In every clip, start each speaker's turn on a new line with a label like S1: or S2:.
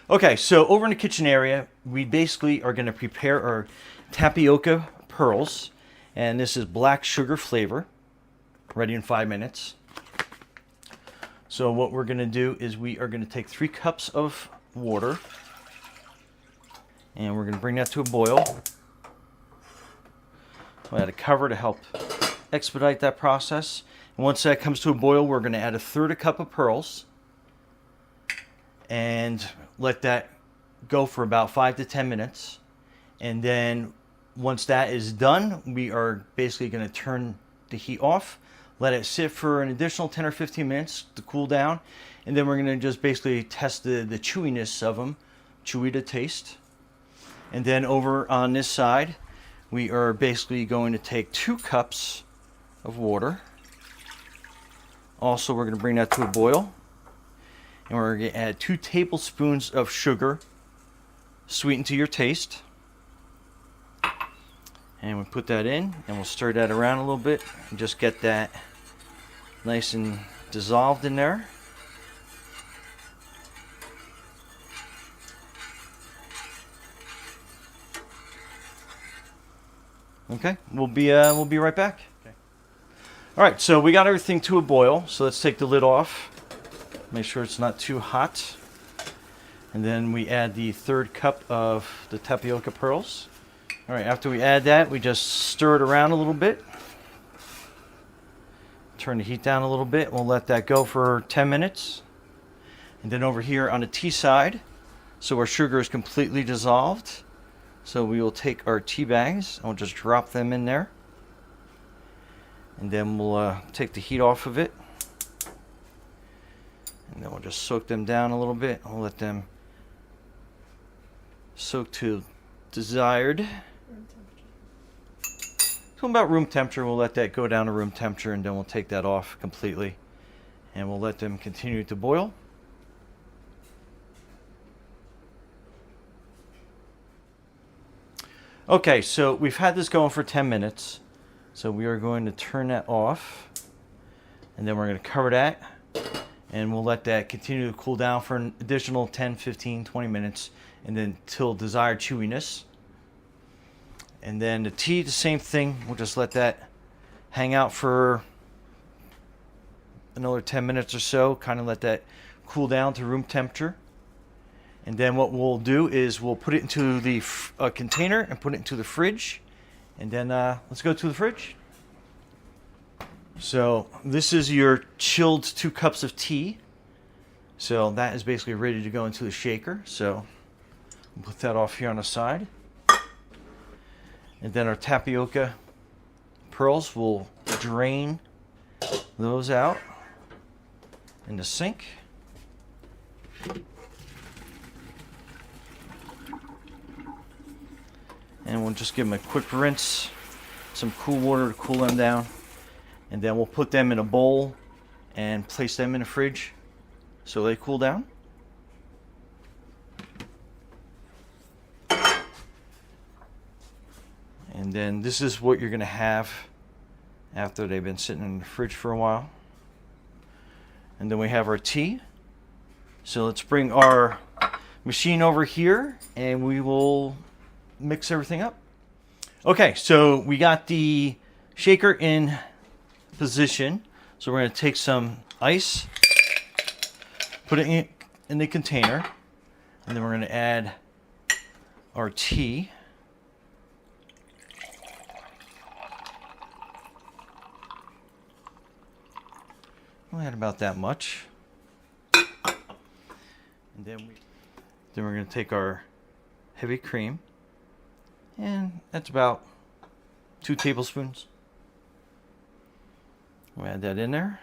S1: Okay, so over in the kitchen area, we basically are going to prepare our tapioca pearls. And this is black sugar flavor, ready in 5 minutes. So what we're going to do is we are going to take 3 cups of water. And we're going to bring that to a boil. We'll add a cover to help expedite that process. And once that comes to a boil, we're going to add 1/3 cup of pearls. And let that go for about 5 to 10 minutes. And then once that is done, we are basically going to turn the heat off, let it sit for an additional 10 or 15 minutes to cool down. And then we're going to just basically test the chewiness of them, chewy to taste. And then over on this side, we are basically going to take 2 cups of water. Also, we're going to bring that to a boil. And we're going to add 2 tablespoons of sugar, sweetened to your taste. And we put that in, and we'll stir that around a little bit and just get that nice and dissolved in there. Okay, we'll be right back. Okay. All right, so we got everything to a boil. So let's take the lid off. Make sure it's not too hot. And then we add the 1/3 cup of the tapioca pearls. All right, after we add that, we just stir it around a little bit. Turn the heat down a little bit. We'll let that go for 10 minutes. And then over here on the tea side, so our sugar is completely dissolved. So we will take our tea bags and we'll just drop them in there. And then we'll take the heat off of it. And then we'll just soak them down a little bit. We'll let them soak to desired. So about room temperature, we'll let that go down to room temperature, and then we'll take that off completely. And we'll let them continue to boil. Okay, so we've had this going for 10 minutes. So we are going to turn that off. And then we're going to cover that. And we'll let that continue to cool down for an additional 10, 15, 20 minutes. And then till desired chewiness. And then the tea, the same thing. We'll just let that hang out for another 10 minutes or so. Kind of let that cool down to room temperature. And then what we'll do is we'll put it into the container and put it into the fridge. And then let's go to the fridge. So this is your chilled 2 cups of tea. So that is basically ready to go into the shaker. So we'll put that off here on the side. And then our tapioca pearls, will drain those out in the sink. And we'll just give them a quick rinse, some cool water to cool them down. And then we'll put them in a bowl and place them in the fridge so they cool down. And then this is what you're going to have after they've been sitting in the fridge for a while. And then we have our tea. So let's bring our machine over here and we will mix everything up. Okay, so we got the shaker in position. So we're going to take some ice, put it in the container, and then we're going to add our tea. We'll add about that much. And then we're going to take our heavy cream, and that's about 2 tablespoons. We'll add that in there.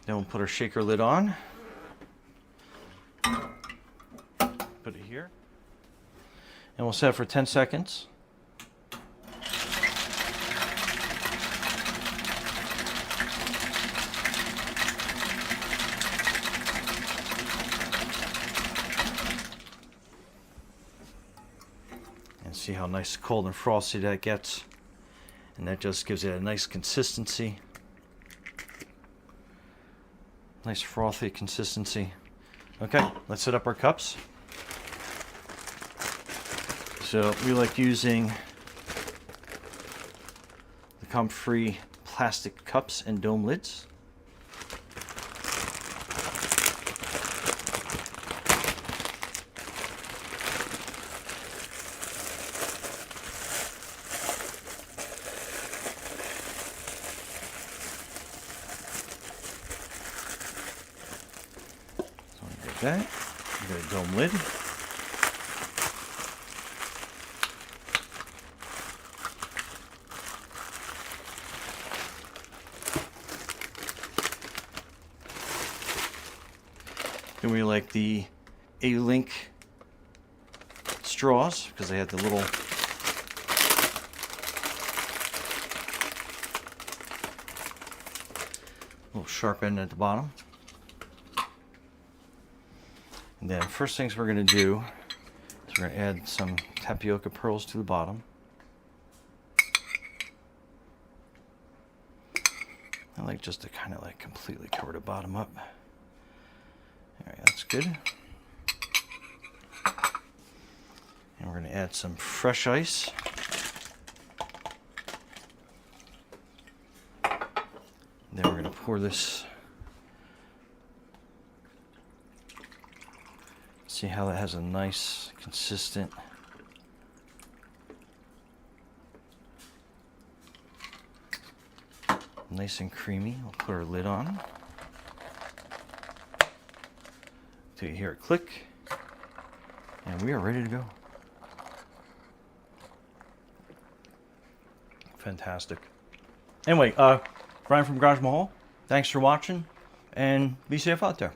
S1: Then we'll put our shaker lid on. Put it here. And we'll set it for 10 seconds. And see how nice, cold, and frosty that gets. And that just gives it a nice consistency. Nice frothy consistency. Okay, let's set up our cups. So we like using the comfrey plastic cups and dome lids. That. We got a dome lid. Then we like the A-Link straws because they have the little sharp end at the bottom. And then first things we're going to do is we're going to add some tapioca pearls to the bottom. I like just to kind of like completely cover the bottom up. Alright, that's good. And we're going to add some fresh ice. Then we're going to pour this. See how that has a nice, consistent nice and creamy. We'll put our lid on. Till you hear it click. And we are ready to go. Fantastic. Anyway, Brian from Garage Mahal, thanks for watching, and be safe out there.